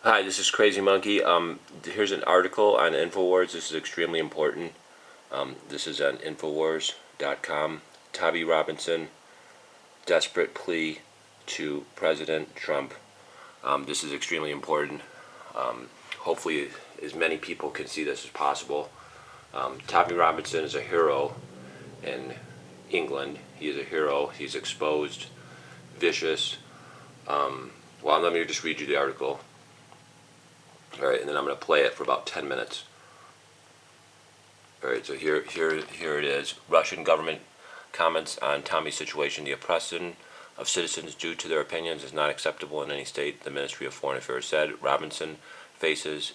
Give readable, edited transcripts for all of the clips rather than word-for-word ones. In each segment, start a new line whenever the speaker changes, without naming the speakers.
Hi, this is Crazy Monkey. Here's an article on Infowars. This is extremely important. This is on Infowars.com. Tommy Robinson, desperate plea to President Trump. This is extremely important. Hopefully, as many people can see this as possible. Tommy Robinson is a hero in England. He is a hero. He's exposed, vicious. Well, let me just read you the article. All right, and then I'm going to play it for about 10 minutes. All right, so here it is. Russian government comments on Tommy's situation. The oppression of citizens due to their opinions is not acceptable in any state, the Ministry of Foreign Affairs said. Robinson faces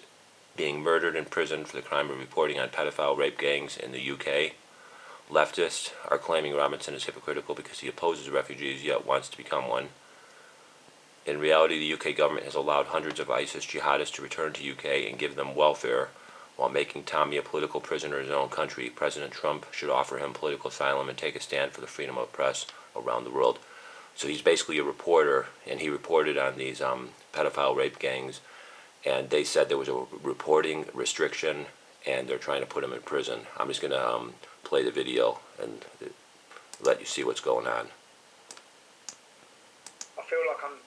being murdered in prison for the crime of reporting on pedophile rape gangs in the UK. Leftists are claiming Robinson is hypocritical because he opposes refugees yet wants to become one. In reality, the UK government has allowed hundreds of ISIS jihadists to return to UK and give them welfare while making Tommy a political prisoner in his own country. President Trump should offer him political asylum and take a stand for the freedom of press around the world. So he's basically a reporter, and he reported on these pedophile rape gangs, and they said there was a reporting restriction, and they're trying to put him in prison. I'm just going to play the video and let you see what's going on.
I feel like I'm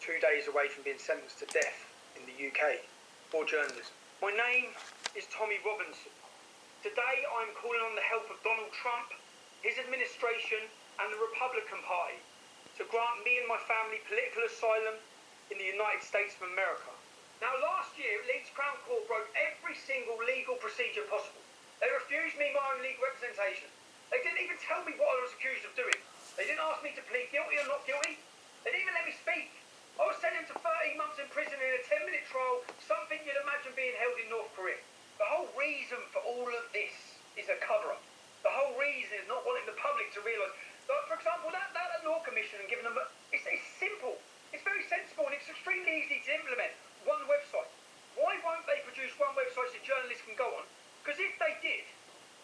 2 days away from being sentenced to death in the UK for journalism. My name is Tommy Robinson. Today I'm calling on the help of Donald Trump, his administration and the Republican Party to grant me and my family political asylum in the United States of America. Now last year, Leeds Crown Court broke every single legal procedure possible. They refused me my own legal representation. They didn't even tell me what I was accused of doing. They didn't ask me to plead guilty or not guilty. They didn't even let me speak. I was sentenced to 13 months in prison in a 10-minute trial, something you'd imagine being held in North Korea. The whole reason for all of this is a cover-up. The whole reason is not wanting the public to realise. Like, for example, that law commission and giving them it's simple. It's very sensible and it's extremely easy to implement. One website. Why won't they produce one website so journalists can go on? Because if they did,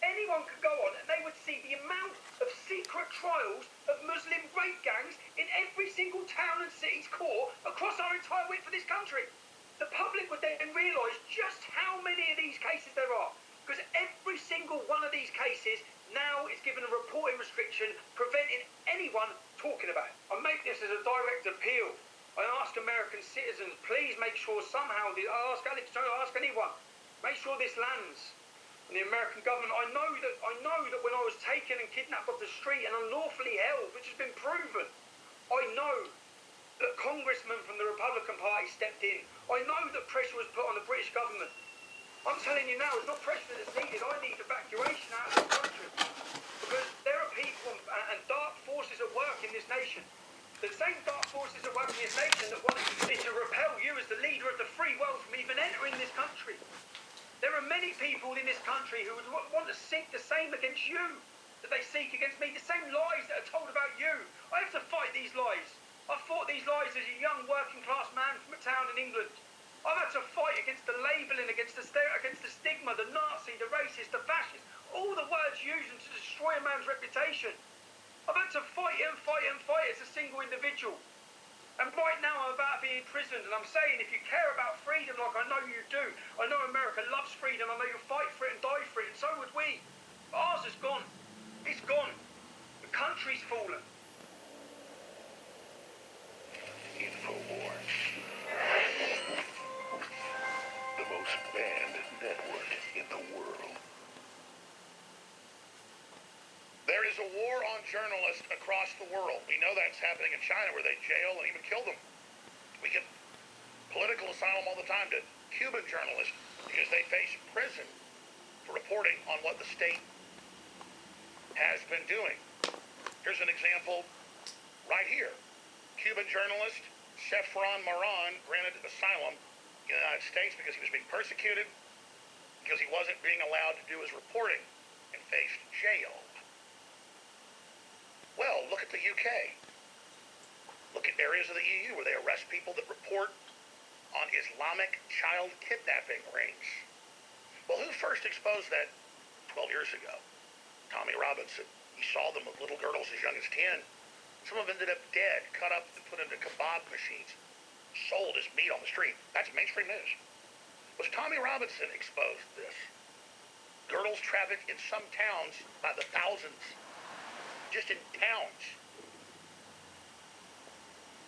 anyone could go on and they would see the amount of secret trials of Muslim rape gangs in every single town and city's court across our entire width of this country. The public would then realise just how many of these cases there are. Because every single one of these cases now is given a reporting restriction preventing anyone talking about it. I make this as a direct appeal. I ask American citizens, please make sure somehow, I ask Alex, I ask anyone, make sure this lands. And the American government, I know that when I was taken and kidnapped off the street and unlawfully held, which has been proven, I know that congressmen from the Republican Party stepped in. I know that pressure was put on the British government. I'm telling you now, it's not pressure that's needed. I need evacuation out of this country. Because there are people and dark forces at work in this nation. The same dark forces at work in this nation that wanted to repel you as the leader of the free world from even entering this country. There are many people in this country who would want to seek the same against you that they seek against me, the same lies that are told about you. I have to fight these lies. I fought these lies as a young working class man from a town in England. I've had to fight against the labelling, against the stigma, the Nazi, the racist, the fascist, all the words used to destroy a man's reputation. I've had to fight and fight and fight as a single individual. And right now I'm about to be imprisoned, and I'm saying if you care about freedom like I know you do, I know America loves freedom, I know you'll fight for it and die for it, and so would we. But ours is gone. It's gone. The country's fallen.
Infowars. The most banned network in the world. There is a war on journalists across the world. We know that's happening in China where they jail and even kill them. We give political asylum all the time to Cuban journalists because they face prison for reporting on what the state has been doing. Here's an example right here. Cuban journalist Sefron Maran granted asylum in the United States because he was being persecuted, because he wasn't being allowed to do his reporting and faced jail. Well, look at the UK. Look at areas of the EU where they arrest people that report on Islamic child kidnapping rings. Well, who first exposed that 12 years ago? Tommy Robinson. He saw them with little girls as young as 10. Some of them ended up dead, cut up and put into kebab machines. sold as meat on the street. That's mainstream news. Was Tommy Robinson exposed to this? Girls trafficked in some towns by the thousands. Just in towns.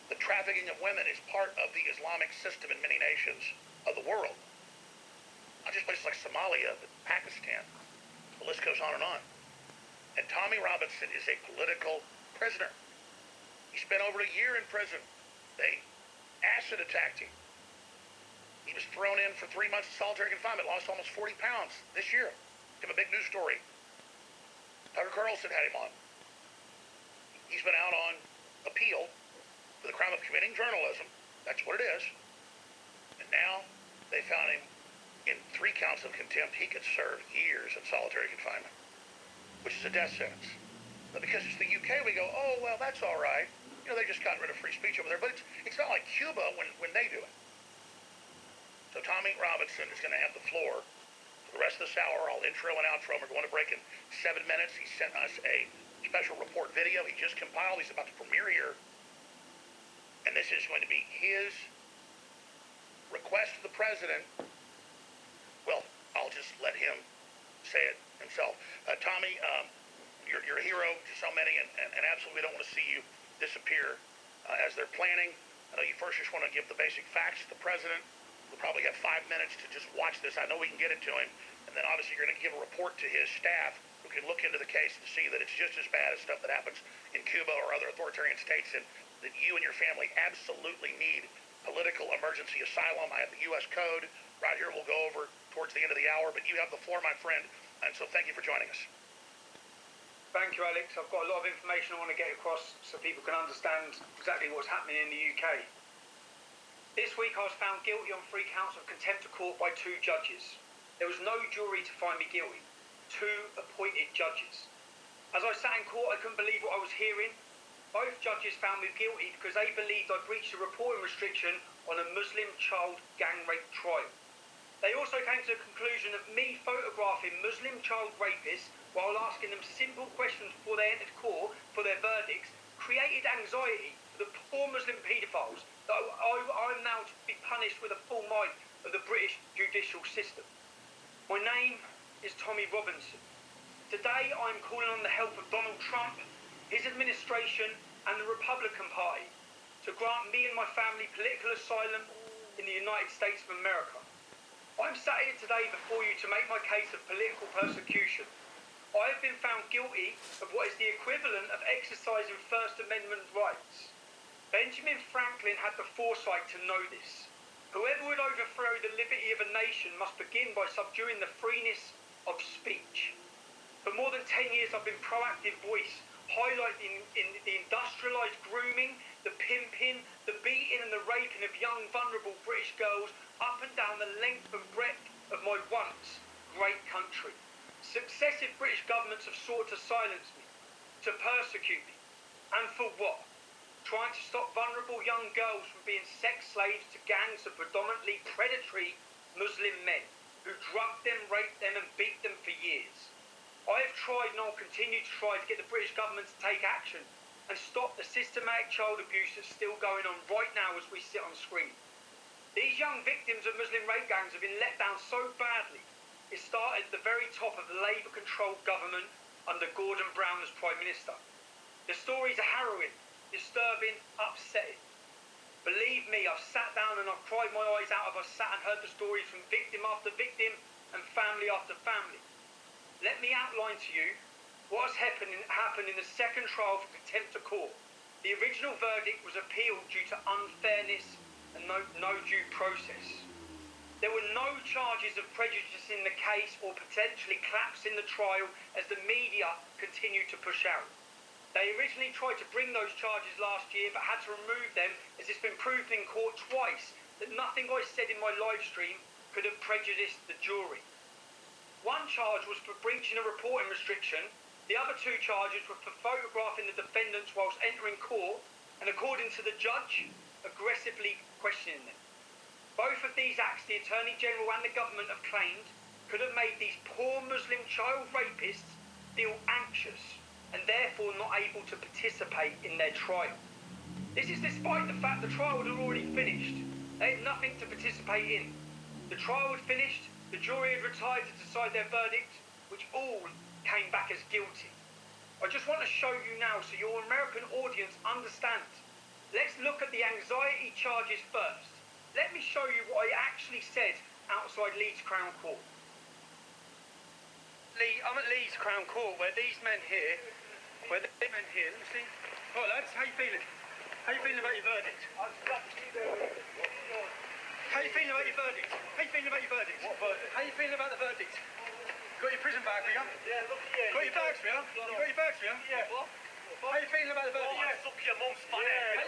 The trafficking of women is part of the Islamic system in many nations of the world. Not just places like Somalia, but Pakistan. The list goes on and on. And Tommy Robinson is a political prisoner. He spent over a year in prison. They acid attacked him. He was thrown in for 3 months of solitary confinement, lost almost 40 pounds this year. Became a big news story. Tucker Carlson had him on. He's been out on appeal for the crime of committing journalism. That's what it is. And now they found him in 3 counts of contempt. He could serve years in solitary confinement, which is a death sentence. But because it's the UK, we go, oh, well, that's all right. You know, they just got rid of free speech over there. But it's not like Cuba when they do it. So Tommy Robinson is going to have the floor for the rest of this hour. I'll intro and outro. We're going to break in 7 minutes. He sent us a special report video he just compiled. He's about to premiere here. And this is going to be his request to the president. Well, I'll just let him say it himself. Tommy, you're a hero to so many, and absolutely don't want to see you disappear as they're planning. I know you first just want to give the basic facts to the president. We'll probably have 5 minutes to just watch this. I know we can get it to him. And then obviously you're going to give a report to his staff who can look into the case to see that it's just as bad as stuff that happens in Cuba or other authoritarian states, and that you and your family absolutely need political emergency asylum. I have the U.S. code right here. We'll go over towards the end of the hour, but you have the floor, my friend, and so thank you for joining us.
Thank you, Alex. I've got a lot of information I want to get across so people can understand exactly what's happening in the UK. This week I was found guilty on 3 counts of contempt of court by 2 judges. There was no jury to find me guilty. 2 appointed judges. As I sat in court, I couldn't believe what I was hearing. Both judges found me guilty because they believed I breached a reporting restriction on a Muslim child gang rape trial. They also came to the conclusion that me photographing Muslim child rapists while asking them simple questions before they entered court for their verdicts created anxiety for the poor Muslim paedophiles that I'm now to be punished with a full might of the British judicial system. My name is Tommy Robinson. Today I'm calling on the help of Donald Trump, his administration and the Republican Party to grant me and my family political asylum in the United States of America. I'm sat here today before you to make my case of political persecution. I have been found guilty of what is the equivalent of exercising First Amendment rights. Benjamin Franklin had the foresight to know this. Whoever would overthrow the liberty of a nation must begin by subduing the freeness of speech. For more than 10 years I've been proactive voice, highlighting in the industrialised grooming, the pimping, the beating and the raping of young vulnerable British girls up and down the length and breadth of my once great country. Successive British governments have sought to silence me, to persecute me. And for what? Trying to stop vulnerable young girls from being sex slaves to gangs of predominantly predatory Muslim men who drugged them, raped them and beat them for years. I have tried and I'll continue to try to get the British government to take action and stop the systematic child abuse that's still going on right now as we sit on screen. These young victims of Muslim rape gangs have been let down so badly. It started at the very top of the Labour-controlled government under Gordon Brown as Prime Minister. The stories are harrowing, disturbing, upsetting. Believe me, I've sat down and I've cried my eyes out as I've sat and heard the stories from victim after victim and family after family. Let me outline to you what has happened in the second trial for contempt of court. The original verdict was appealed due to unfairness and no due process. There were no charges of prejudice in the case or potentially collapse in the trial as the media continued to push out. They originally tried to bring those charges last year but had to remove them as it's been proven in court twice that nothing I said in my live stream could have prejudiced the jury. One charge was for breaching a reporting restriction. The other 2 charges were for photographing the defendants whilst entering court and, according to the judge, aggressively questioning them. Both of these acts the Attorney General and the government have claimed could have made these poor Muslim child rapists feel anxious and therefore not able to participate in their trial. This is despite the fact the trial had already finished. They had nothing to participate in. The trial had finished, the jury had retired to decide their verdict, which all came back as guilty. I just want to show you now so your American audience understands. Let's look at the anxiety charges first. Let me show you what I actually said outside Leeds Crown Court. I'm at Leeds Crown Court where these men here, let me see. Right lads, how you feeling? How you feeling about your verdict? How you feeling about your verdict? How you feeling about your verdict? What verdict? How you feeling about the verdict? Got your prison bag for you? Yeah, look here. Got your bags for you? You got your bags for you? Yeah. What? How you feeling about the verdict?
Yeah, suck your mum's fat head.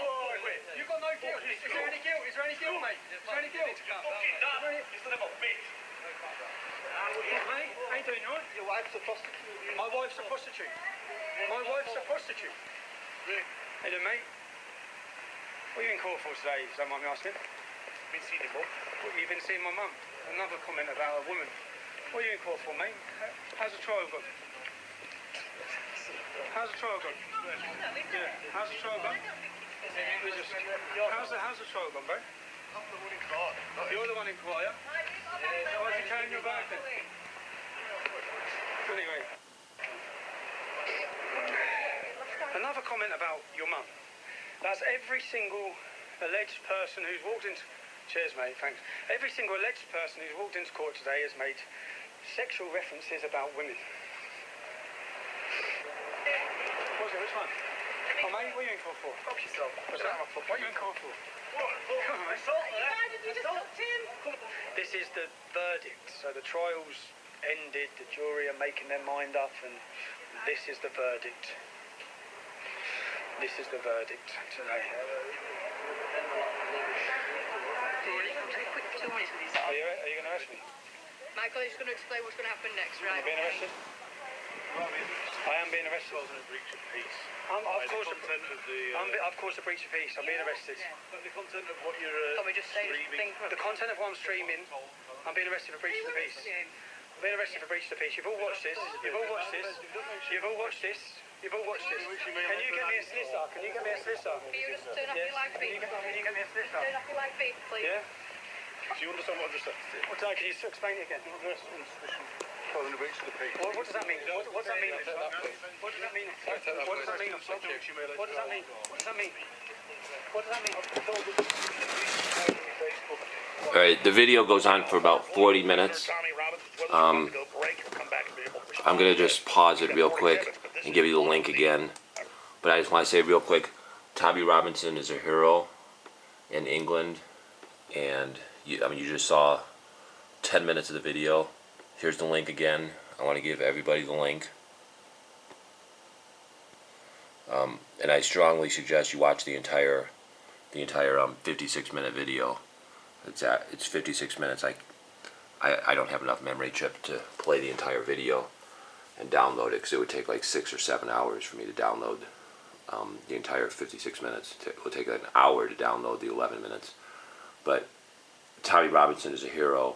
You've got no guilt. Is there any guilt? Is there any guilt, mate? Is there any guilt?
Fucking that. You son of a bitch.
Mate, how you doing, all right?
Your wife's a prostitute.
My wife's a prostitute. My wife's a prostitute. Hey there, mate. What are you in court for today, if you don't mind me asking?
Been seeing your mum.
What, you've been seeing my mum? Another comment about a woman. What are you in court for, mate? How's the trial gone? How's the trial gone? Yeah, how's the trial gone? How's the trial gone, bro?
I'm the one in court.
You're the one in court, yeah? Why's he carrying your bag then? Anyway. Another comment about your mum. That's every single alleged person who's walked into... Cheers, mate, thanks. Every single alleged person who's walked into court today has made sexual references about women. What's it? Which one? Oh, mate, what are you in court for?
Fuck yourself.
What's that? What are you in court for? Come on, mate. This is the verdict. So the trial's ended, the jury are making their mind up, and this is the verdict. This is the verdict today.
Quick 2 minutes with you.
Are you going to arrest me?
Michael is going to explain what's going to happen next, right?
Am I being arrested? I am being arrested.
A breach of peace.
Of course,
content of the.
of course, a breach of peace. I'm being arrested.
But the content of what you're
Can we just say
streaming.
thing?
The content of what I'm streaming, I'm being arrested for breach of the peace. I'm being arrested for breach of the peace. You've all watched this. You've all watched this. You've all watched this. You've all watched this. Can you get me a solicitor? Can you get me a solicitor?
Can you just turn off
Yes.
your live
Can
feed?
you get me a solicitor?
Turn off your live feed, please.
Yeah?
Do you understand what I just said?
What can you explain it again?
Following the breach of the peace.
What does that mean? What does that mean? What does that mean? What does that mean? What does that mean? What does that mean? What does that mean?
All right, the video goes on for about 40 minutes. I'm going to just pause it real quick and give you the link again. But I just want to say real quick, Tommy Robinson is a hero in England. And you just saw 10 minutes of the video. Here's the link again. I want to give everybody the link. And I strongly suggest you watch the entire 56-minute video. It's 56 minutes. I don't have enough memory chip to play the entire video and download it, because it would take like 6 or 7 hours for me to download the entire 56 minutes. It will take an hour to download the 11 minutes. But Tommy Robinson is a hero.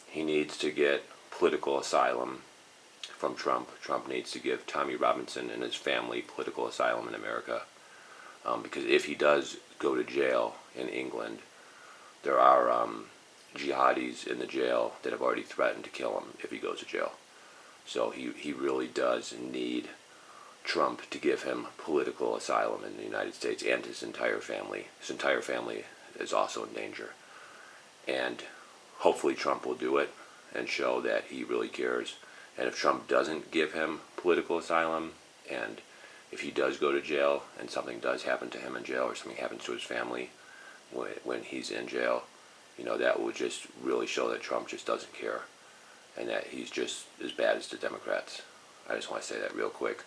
He needs to get political asylum from Trump. Trump needs to give Tommy Robinson and his family political asylum in America. Because if he does go to jail in England, there are jihadis in the jail that have already threatened to kill him if he goes to jail. So he really does need Trump to give him political asylum in the United States, and his entire family. His entire family is also in danger. And hopefully Trump will do it and show that he really cares. And if Trump doesn't give him political asylum, and if he does go to jail and something does happen to him in jail, or something happens to his family when he's in jail, that will just really show that Trump just doesn't care, and that he's just as bad as the Democrats. I just want to say that real quick.